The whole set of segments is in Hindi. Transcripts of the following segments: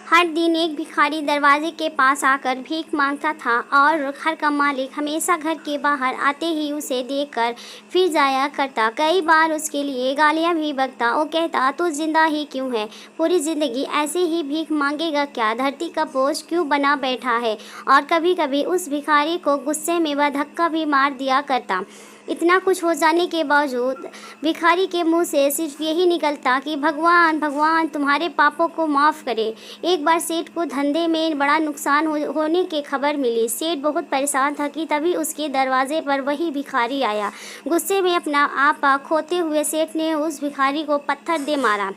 हर दिन एक भिखारी दरवाजे के पास आकर भीख मांगता था और घर का मालिक हमेशा घर के बाहर आते ही उसे देखकर फिर जाया करता। कई बार उसके लिए गालियां भी बकता। वो कहता, तू जिंदा ही क्यों है? पूरी जिंदगी ऐसे ही भीख मांगेगा क्या? धरती का बोझ क्यों बना बैठा है? और कभी कभी उस भिखारी को गुस्से में वह धक्का भी मार दिया करता। इतना कुछ हो जाने के बावजूद भिखारी के मुंह से सिर्फ यही निकलता कि भगवान भगवान तुम्हारे पापों को माफ़ करे। एक बार सेठ को धंधे में बड़ा नुकसान होने की खबर मिली। सेठ बहुत परेशान था कि तभी उसके दरवाजे पर वही भिखारी आया। गुस्से में अपना आपा खोते हुए सेठ ने उस भिखारी को पत्थर दे मारा।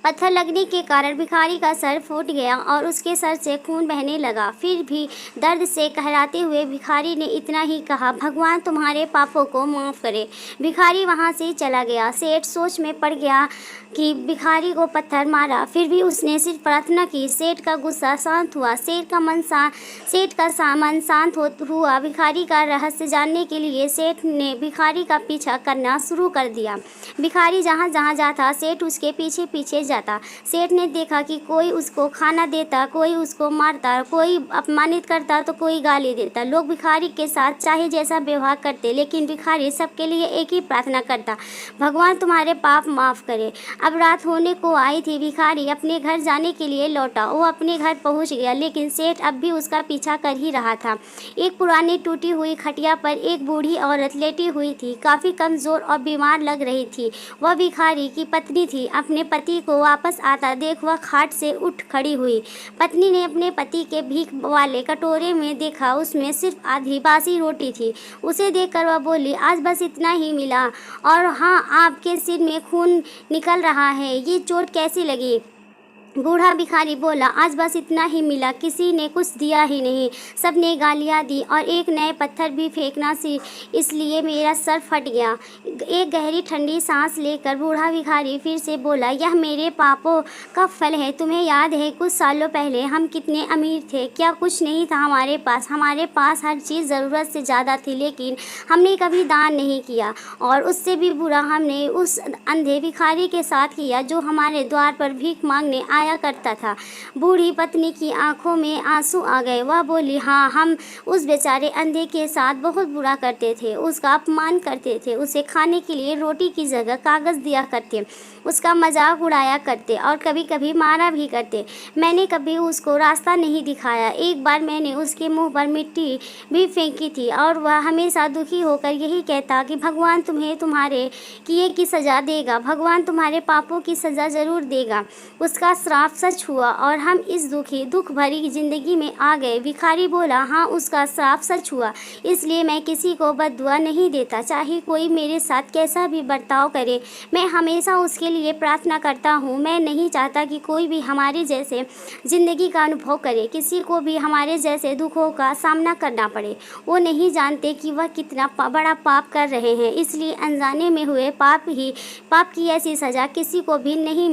पत्थर लगने के कारण भिखारी का सर फूट गया और उसके सर से खून बहने लगा। फिर भी दर्द से कहराते हुए भिखारी ने इतना ही कहा, भगवान तुम्हारे पापों को माफ़ करे। भिखारी वहां से चला गया। सेठ सोच में पड़ गया कि भिखारी को पत्थर मारा, फिर भी उसने सिर्फ प्रार्थना की। सेठ का गुस्सा शांत हुआ। सेठ का मन शांत हुआ। भिखारी का रहस्य जानने के लिए सेठ ने भिखारी का पीछा करना शुरू कर दिया। भिखारी जहाँ जहाँ जाता सेठ उसके पीछे पीछे जाता। सेठ ने देखा कि कोई उसको खाना देता, कोई उसको मारता, कोई अपमानित करता तो कोई गाली देता। लोग भिखारी के साथ चाहे जैसा व्यवहार करते, लेकिन भिखारी सबके लिए एक ही प्रार्थना करता, भगवान तुम्हारे पाप माफ़ करे। अब रात होने को आई थी। भिखारी अपने घर जाने के लिए लौटा। वो अपने घर पहुंच गया, लेकिन सेठ अब भी उसका पीछा कर ही रहा था। एक पुरानी टूटी हुई खटिया पर एक बूढ़ी औरत लेटी हुई थी। काफ़ी कमज़ोर और बीमार लग रही थी। वह भिखारी की पत्नी थी। अपने पति को वापस आता देख वह खाट से उठ खड़ी हुई। पत्नी ने अपने पति के भीख वाले कटोरे में देखा, उसमें सिर्फ आधी बासी रोटी थी। उसे देखकर वह बोली, आज बस इतना ही मिला, और हाँ, आपके सिर में खून निकल रहा है, ये चोट कैसी लगी? बूढ़ा भिखारी बोला, आज बस इतना ही मिला, किसी ने कुछ दिया ही नहीं, सबने गालियाँ दी और एक नए पत्थर भी फेंकना इसलिए मेरा सर फट गया। एक गहरी ठंडी सांस लेकर बूढ़ा भिखारी फिर से बोला, यह मेरे पापों का फल है। तुम्हें याद है कुछ सालों पहले हम कितने अमीर थे? क्या कुछ नहीं था हमारे पास हर चीज़ ज़रूरत से ज़्यादा थी, लेकिन हमने कभी दान नहीं किया। और उससे भी बुरा हमने उस अंधे भिखारी के साथ किया जो हमारे द्वार पर भीख मांगने आया करता था। बूढ़ी पत्नी की आंखों में आंसू आ गए। वह बोली, हाँ, हम उस बेचारे अंधे के साथ बहुत बुरा करते थे, उसका अपमान करते थे, उसे खाने के लिए रोटी की जगह कागज दिया करते, उसका मजाक उड़ाया करते और कभी कभी मारा भी करते। मैंने कभी उसको रास्ता नहीं दिखाया। एक बार मैंने उसके मुंह पर मिट्टी भी फेंकी थी और वह हमेशा दुखी होकर यही कहता कि भगवान तुम्हें तुम्हारे किए की सज़ा देगा, भगवान तुम्हारे पापों की सज़ा ज़रूर देगा। उसका श्राप सच हुआ और हम इस दुख भरी जिंदगी में आ गए। भिखारी बोला, हाँ, उसका श्राप सच हुआ, इसलिए मैं किसी को बद्दुआ नहीं देता, चाहे कोई मेरे साथ कैसा भी बर्ताव करे। मैं हमेशा उसके लिए प्रार्थना करता हूँ। मैं नहीं चाहता कि कोई भी हमारे जैसे ज़िंदगी का अनुभव करे, किसी को भी हमारे जैसे दुखों का सामना करना पड़े। वो नहीं जानते कि वह कितना बड़ा पाप कर रहे हैं, इसलिए अनजाने में हुए पाप की ऐसी सज़ा किसी को भी नहीं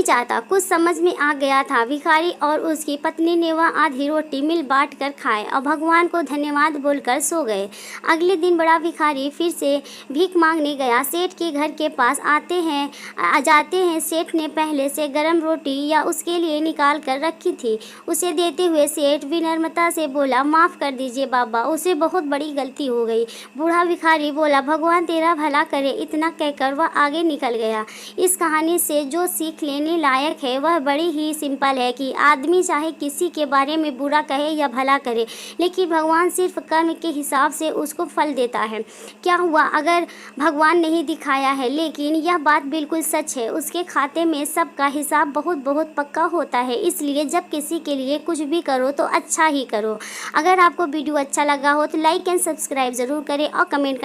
चाहता। कुछ समझ में आ गया था। भिखारी और उसकी पत्नी ने वह आधी रोटी मिल बांट कर खाए और भगवान को धन्यवाद बोलकर सो गए। अगले दिन बड़ा भिखारी फिर से भीख मांगने गया। सेठ के घर के पास जाते हैं सेठ ने पहले से गर्म रोटी या उसके लिए निकाल कर रखी थी। उसे देते हुए सेठ विनम्रता से बोला, माफ़ कर दीजिए बाबा, उसे बहुत बड़ी गलती हो गई। बूढ़ा भिखारी बोला, भगवान तेरा भला करे। इतना कहकर वह आगे निकल गया। इस कहानी से जो सीख लेने लायक है वह बड़ी ही सिंपल है कि आदमी चाहे किसी के बारे में बुरा कहे या भला करे, लेकिन भगवान सिर्फ कर्म के हिसाब से उसको फल देता है। क्या हुआ अगर भगवान नहीं दिखाया है, लेकिन यह बात बिल्कुल सच है, उसके खाते में सबका हिसाब बहुत बहुत पक्का होता है। इसलिए जब किसी के लिए कुछ भी करो तो अच्छा ही करो। अगर आपको वीडियो अच्छा लगा हो तो लाइक एंड सब्सक्राइब ज़रूर करें और कमेंट